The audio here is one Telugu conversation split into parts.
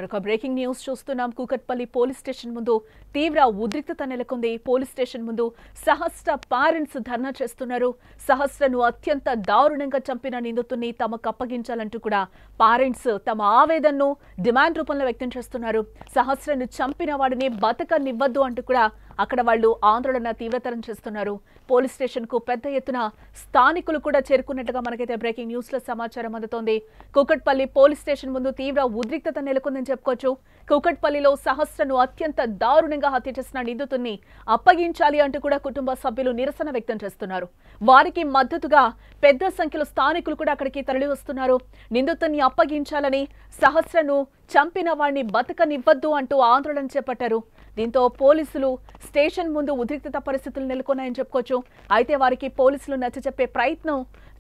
మరొక బ్రేకింగ్ న్యూస్ చూస్తున్నాం. కూకట్పల్లి పోలీస్ స్టేషన్ ముందు తీవ్ర ఉద్రిక్తత నెలకొంది. పోలీస్ స్టేషన్ ముందు సహస్ర పేరెంట్స్ ధర్నా చేస్తున్నారు. సహస్రను అత్యంత దారుణంగా చంపిన నిందితుడిని తమకు అప్పగించాలంటూ కూడా పేరెంట్స్ తమ ఆవేదనను డిమాండ్ రూపంలో వ్యక్తం చేస్తున్నారు. సహస్రను చంపిన వాడిని బతకనివ్వద్దు అంటూ కూడా అక్కడ వాళ్ళు ఆందోళన తీవ్రతరం చేస్తున్నారు. పోలీస్ స్టేషన్ కు పెద్ద ఎత్తున స్థానికులు కూడా చేరుకున్నట్లుగా మనకైతే బ్రేకింగ్ న్యూస్ లో సమాచారం అందుతోంది. కూకట్పల్లి పోలీస్ స్టేషన్ ముందు తీవ్ర ఉద్రిక్తత నెలకొందని చెప్పుకోవచ్చు. కూకట్పల్లిలో సహస్రను అత్యంత దారుణంగా హత్య చేసిన నిందితుడిని అప్పగించాలి అంటూ కూడా కుటుంబ సభ్యులు నిరసన వ్యక్తం చేస్తున్నారు. వారికి మద్దతుగా పెద్ద సంఖ్యలో స్థానికులు కూడా అక్కడికి తరలి వస్తున్నారు. నిందితుడిని అప్పగించాలని, సహస్రను చంపిన వాడిని బతకనివ్వద్దు అంటూ ఆందోళన చేపట్టారు. దీంతో పోలీసులు స్టేషన్ ముందు ఉద్రిక్తత పరిస్థితులు నెలకొన్నాయని చెప్పుకోవచ్చు. అయితే వారికి పోలీసులు నచ్చచెప్పే ప్రయత్నం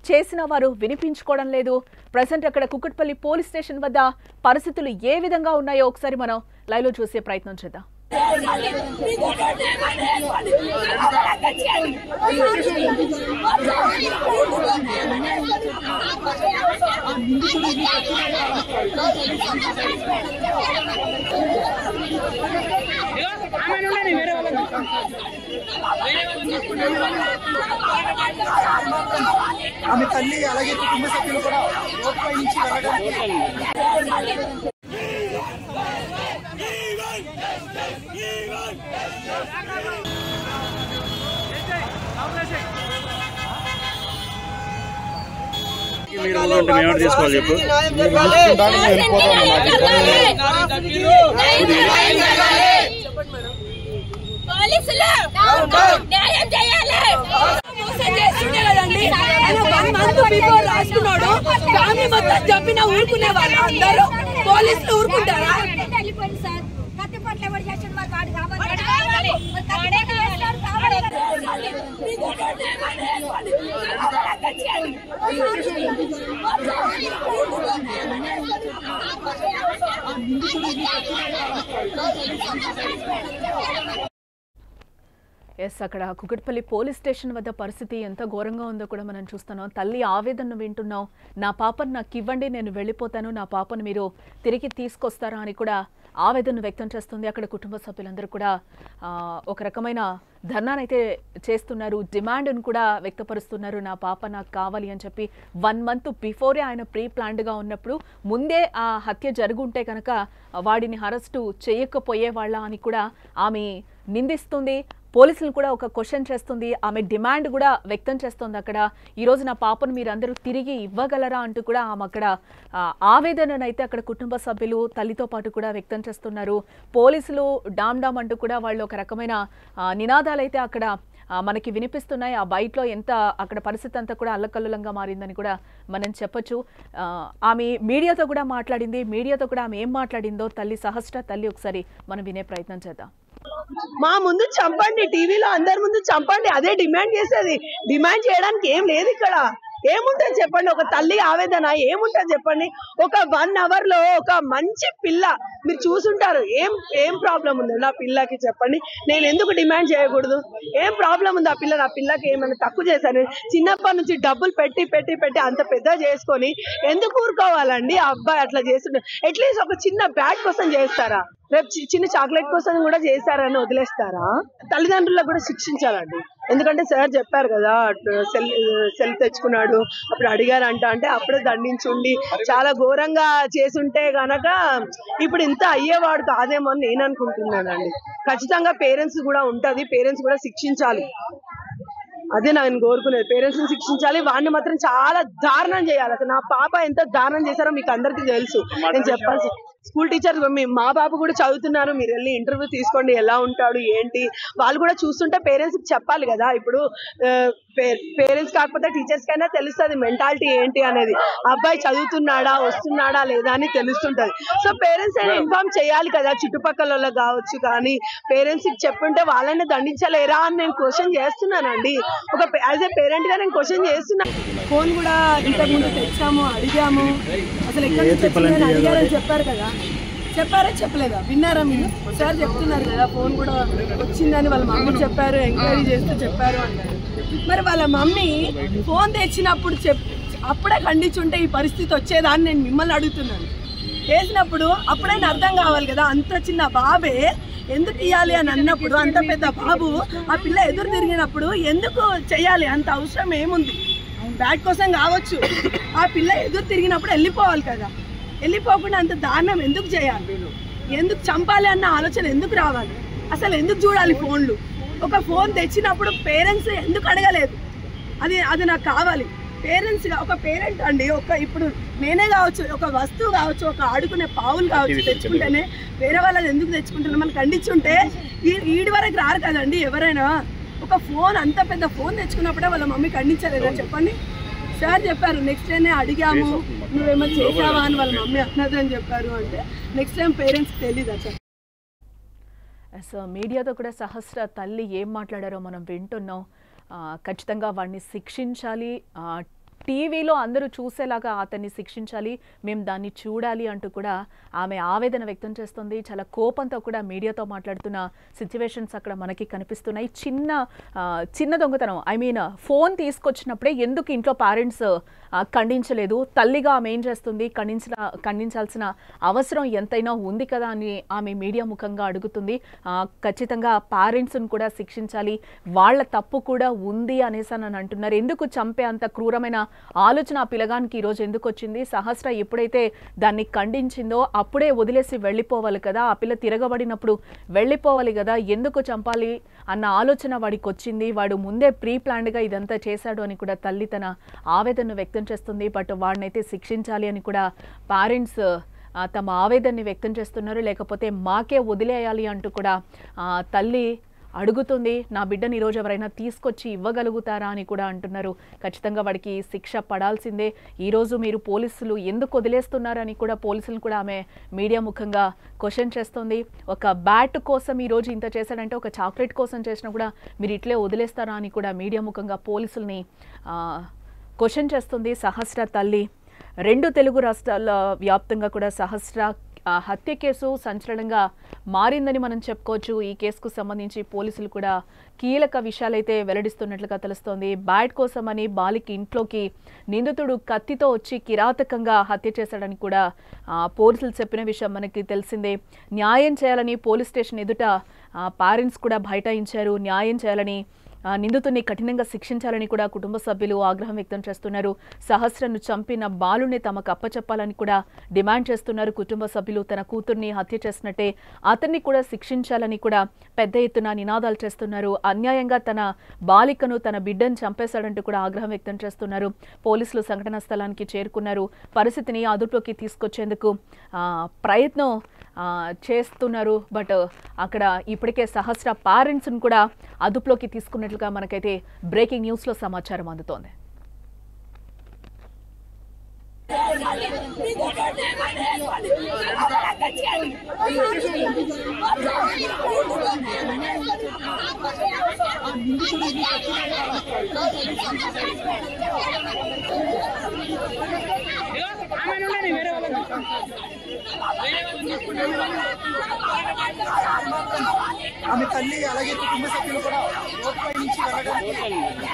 చేసిన వారు వినిపించుకోవడం లేదు. ప్రజెంట్ అక్కడ కూకట్పల్లి పోలీస్ స్టేషన్ వద్ద పరిస్థితులు ఏ విధంగా ఉన్నాయో ఒకసారి మనం లైవ్ లో చూసే ప్రయత్నం చేద్దాం. ఆమె తల్లి అలాగే కుటుంబ సభ్యులు కూడా రోడ్డుపై నుంచి తీసుకోవాలి చెప్పు. రాసుకున్నాడు ఫ్యామిలీ మొత్తం చెప్పిన ఊరుకునే వాళ్ళు అందరూ పోలీసులు ఊరుకుంటారా? ఎస్, అక్కడ కూకట్పల్లి పోలీస్ స్టేషన్ వద్ద పరిస్థితి ఎంత ఘోరంగా ఉందో కూడా మనం చూస్తున్నాం. తల్లి ఆవేదనను వింటున్నాం. నా పాపను నాకు ఇవ్వండి, నేను వెళ్ళిపోతాను, నా పాపను మీరు తిరిగి తీసుకొస్తారా అని కూడా ఆవేదన వ్యక్తం చేస్తుంది. అక్కడ కుటుంబ సభ్యులందరూ కూడా ఒక రకమైన ధర్నానైతే చేస్తున్నారు. డిమాండ్ను కూడా వ్యక్తపరుస్తున్నారు. నా పాప నాకు కావాలి అని చెప్పి 1 month బిఫోరే ఆయన ప్రీ ప్లాన్డ్గా ఉన్నప్పుడు ముందే ఆ హత్య జరుగుంటే కనుక వాడిని అరెస్టు చేయకపోయేవాళ్ళ అని కూడా ఆమె నిందిస్తుంది. పోలీసులు కూడా ఒక క్వశ్చన్ చేస్తుంది. ఆమె డిమాండ్ కూడా వ్యక్తం చేస్తుంది. అక్కడ ఈరోజు నా పాపను మీరు అందరూ తిరిగి ఇవ్వగలరా అంటూ కూడా ఆమె అక్కడ ఆవేదననైతే అక్కడ కుటుంబ సభ్యులు తల్లితో పాటు కూడా వ్యక్తం చేస్తున్నారు. పోలీసులు డామ్ డామ్ అంటూ కూడా వాళ్ళు ఒక రకమైన నినాదాలైతే అక్కడ మనకి వినిపిస్తున్నాయి. ఆ బయటలో ఎంత అక్కడ పరిస్థితి అంతా కూడా అల్లకల్లోలంగా మారిందని కూడా మనం చెప్పొచ్చు. ఆమె మీడియాతో కూడా మాట్లాడింది. మీడియాతో కూడా ఆమె ఏం మాట్లాడిందో తల్లి సహస్ర తల్లి ఒకసారి మనం వినే ప్రయత్నం చేద్దాం. మా ముందు చంపండి, టీవీలో అందరి ముందు చంపండి, అదే డిమాండ్ చేసేది. డిమాండ్ చేయడానికి ఏం లేదు ఇక్కడ. ఏముంటుంది చెప్పండి? ఒక తల్లి ఆవేదన ఏముంటుంది చెప్పండి? ఒక 1 hour లో ఒక మంచి పిల్ల మీరు చూసుంటారు. ఏం ప్రాబ్లం ఉంది నా పిల్లకి చెప్పండి? నేను ఎందుకు డిమాండ్ చేయకూడదు? ఏం ప్రాబ్లం ఉంది ఆ పిల్ల? నా పిల్లకి ఏమైనా తక్కువ చేశాను? చిన్నప్పటి నుంచి డబ్బులు పెట్టి పెట్టి పెట్టి అంత పెద్ద చేసుకొని ఎందుకు ఊరుకోవాలండి? ఆ అబ్బాయి అట్లా చేస్తుంటారు. అట్లీస్ట్ ఒక చిన్న బ్యాట్ కోసం చేస్తారా? రేపు చిన్న చాక్లెట్ కోసం కూడా చేస్తారని వదిలేస్తారా? తల్లిదండ్రులకు కూడా శిక్షించాలండి. ఎందుకంటే సార్ చెప్పారు కదా, సెల్ తెచ్చుకున్నాడు అప్పుడు అడిగారంట, అంటే అప్పుడే దండించుండి చాలా ఘోరంగా చేసుంటే గనక ఇప్పుడు ఇంత అయ్యేవాడు కాదేమో అని నేను అనుకుంటున్నానండి. ఖచ్చితంగా పేరెంట్స్ కూడా ఉంటది, పేరెంట్స్ కూడా శిక్షించాలి. అదే నేను కోరుకునేది, పేరెంట్స్ ని శిక్షించాలి. వాడిని మాత్రం చాలా దారుణం చేయాలి. అసలు నా పాప ఎంత దారుణం చేశారో మీకు అందరికీ తెలుసు. నేను చెప్పాల్సి స్కూల్ టీచర్ మా బాబు కూడా చదువుతున్నారు. మీరు వెళ్ళి ఇంటర్వ్యూ తీసుకోండి, ఎలా ఉంటాడు ఏంటి వాళ్ళు కూడా చూస్తుంటే పేరెంట్స్ కి చెప్పాలి కదా. ఇప్పుడు పేరెంట్స్ కాకపోతే టీచర్స్ కైనా తెలుస్తుంది మెంటాలిటీ ఏంటి అనేది. అబ్బాయి చదువుతున్నాడా, వస్తున్నాడా లేదా అని తెలుస్తుంటది. సో పేరెంట్స్ అయినా ఇన్ఫార్మ్ చేయాలి కదా, చుట్టుపక్కల వాళ్ళకి కావచ్చు. కానీ పేరెంట్స్ కి చెప్పుంటే వాళ్ళని దండించలేరా అని నేను క్వశ్చన్ చేస్తున్నానండి. ఒక యాజ్ ఏ పేరెంట్ గా నేను క్వశ్చన్ చేస్తున్నా. ఫోన్ కూడా ఇంతకుముందు తెచ్చాము, అడిగాము. అసలు ఎక్కడి నుంచి వచ్చిందని అడిగారని చెప్పారు కదా. చెప్పారా చెప్పలేదా? విన్నారా మీరు? సార్ చెప్తున్నారు కదా ఫోన్ కూడా వచ్చిందని వాళ్ళ మమ్మీ చెప్పారు, ఎంక్వైరీ చేస్తూ చెప్పారు అన్నారు. మరి వాళ్ళ మమ్మీ ఫోన్ తెచ్చినప్పుడు అప్పుడే ఖండించుంటే ఈ పరిస్థితి వచ్చేదా అని నేను మిమ్మల్ని అడుగుతున్నాను. వేసినప్పుడు అప్పుడైనా అర్థం కావాలి కదా, అంత చిన్న బాబే ఎందుకు ఇవ్వాలి అని అన్నప్పుడు, అంత పెద్ద బాబు ఆ పిల్ల ఎదురు తిరిగినప్పుడు ఎందుకు చేయాలి? అంత అవసరం ఏముంది? బ్యాట్ కోసం కావచ్చు, ఆ పిల్ల ఎదురు తిరిగినప్పుడు వెళ్ళిపోవాలి కదా, వెళ్ళిపోకుండా అంత దారుణం ఎందుకు చేయాలి? ఎందుకు చంపాలి అన్న ఆలోచన ఎందుకు రావాలి? అసలు ఎందుకు చూడాలి ఫోన్లు? ఒక ఫోన్ తెచ్చినప్పుడు పేరెంట్స్ ఎందుకు అడగలేదు? అది నాకు కావాలి. పేరెంట్స్గా ఒక పేరెంట్ అండి, ఇప్పుడు నేనే కావచ్చు, ఒక వస్తువు కావచ్చు, ఒక ఆడుకునే పావులు కావచ్చు తెచ్చుకుంటేనే వేరే వాళ్ళది ఎందుకు తెచ్చుకుంటున్నా? మనకు ఖండించుంటే ఈడి వరకు రారు కదండి ఎవరైనా. ఒక ఫోన్, అంత పెద్ద ఫోన్ తెచ్చుకున్నప్పుడే వాళ్ళ మమ్మీ ఖండించలేదా చెప్పండి? సార్ చెప్పారు, నెక్స్ట్ టైం అడిగాము నువ్వేమో చేసావా అని వాళ్ళ మమ్మీ అన్నది అని చెప్పారు. అంటే నెక్స్ట్ టైం పేరెంట్స్కి తెలీదా సార్? సో మీడియాతో కూడా సహస్ర తల్లి ఏం మాట్లాడారో మనం వింటున్నాం. ఖచ్చితంగా వాడిని శిక్షించాలి, టీవీలో అందరూ చూసేలాగా అతన్ని శిక్షించాలి, మేము దాన్ని చూడాలి అంటూ కూడా ఆమె ఆవేదన వ్యక్తం చేస్తుంది. చాలా కోపంతో కూడా మీడియాతో మాట్లాడుతున్న సిచ్యువేషన్స్ అక్కడ మనకి కనిపిస్తున్నాయి. చిన్న దొంగతనం, ఫోన్ తీసుకొచ్చినప్పుడే ఎందుకు ఇంట్లో పేరెంట్స్ ఖండించలేదు? తల్లిగా ఆమె ఏం చేస్తుంది? ఖండించాల్సిన అవసరం ఎంతైనా ఉంది కదా అని ఆమె మీడియా ముఖంగా అడుగుతుంది. ఖచ్చితంగా పేరెంట్స్ను కూడా శిక్షించాలి, వాళ్ళ తప్పు కూడా ఉంది అనేసి అని అంటున్నారు. ఎందుకు చంపే అంత క్రూరమైన ఆలోచన ఆ పిల్లగానికి ఈరోజు ఎందుకు వచ్చింది? సహస్ర ఎప్పుడైతే దాన్ని ఖండించిందో అప్పుడే వదిలేసి వెళ్ళిపోవాలి కదా, ఆ పిల్ల తిరగబడినప్పుడు వెళ్ళిపోవాలి కదా, ఎందుకు చంపాలి అన్న ఆలోచన వాడికి వచ్చింది. వాడు ముందే ప్రీ ప్లాన్డ్గా ఇదంతా చేశాడు అని కూడా తల్లి తన ఆవేదనను వ్యక్తం చేస్తుంది. బట్ వాడినైతే శిక్షించాలి అని కూడా పేరెంట్స్ తమ ఆవేదనని వ్యక్తం చేస్తున్నారు. లేకపోతే మాకే వదిలేయాలి అంటూ కూడా తల్లి అడుగుతుంది. నా బిడ్డని ఈరోజు ఎవరైనా తీసుకొచ్చి ఇవ్వగలుగుతారా అని కూడా అంటున్నారు. ఖచ్చితంగా వాడికి శిక్ష పడాల్సిందే. ఈరోజు మీరు పోలీసులు ఎందుకు వదిలేస్తున్నారని కూడా పోలీసులను కూడా ఆమె మీడియా ముఖంగా క్వశ్చన్ చేస్తుంది. ఒక బ్యాట్ కోసం ఈరోజు ఇంత చేశాడంటే ఒక చాక్లెట్ కోసం చేసినా కూడా మీరు ఇట్లే వదిలేస్తారా అని కూడా మీడియా ముఖంగా పోలీసుల్ని క్వశ్చన్ చేస్తుంది సహస్ర తల్లి. 2 తెలుగు రాష్ట్రాల వ్యాప్తంగా కూడా సహస్ర హత్య కేసు సంచలనంగా మారిందని మనం చెప్పుకోవచ్చు. ఈ కేసుకు సంబంధించి పోలీసులు కూడా కీలక విషయాలైతే వెల్లడిస్తున్నట్లుగా తెలుస్తోంది. బ్యాట్ కోసమని బాలిక ఇంట్లోకి నిందితుడు కత్తితో వచ్చి కిరాతకంగా హత్య చేశాడని కూడా పోలీసులు చెప్పిన విషయం మనకి తెలిసిందే. న్యాయం చేయాలని పోలీస్ స్టేషన్ ఎదుట పేరెంట్స్ కూడా బైఠాయించారు. న్యాయం చేయాలని, నిందితుడిని కఠినంగా శిక్షించాలని కూడా కుటుంబ సభ్యులు ఆగ్రహం వ్యక్తం చేస్తున్నారు. సహస్రను చంపిన బాలుని తమకు అప్పచెప్పాలని కూడా డిమాండ్ చేస్తున్నారు కుటుంబ సభ్యులు. తన కూతుర్ని హత్య చేసినట్టే అతన్ని కూడా శిక్షించాలని కూడా పెద్ద ఎత్తున నినాదాలు చేస్తున్నారు. అన్యాయంగా తన బాలికను, తన బిడ్డను చంపేశాడంటూ కూడా ఆగ్రహం వ్యక్తం చేస్తున్నారు. పోలీసులు సంఘటనా స్థలానికి చేరుకున్నారు. పరిస్థితిని అదుపులోకి తీసుకొచ్చేందుకు ప్రయత్నం చేస్తున్నారు. బట్ అక్కడ ఇప్పటికే సహస్ర పేరెంట్స్ను కూడా అదుపులోకి తీసుకున్నట్లుగా మనకైతే బ్రేకింగ్ న్యూస్లో సమాచారం అందుతోంది. ఆమె తల్లి అలాగే కుటుంబ సభ్యులు కూడా రోడ్డుపై నుంచి వెళ్ళడానికి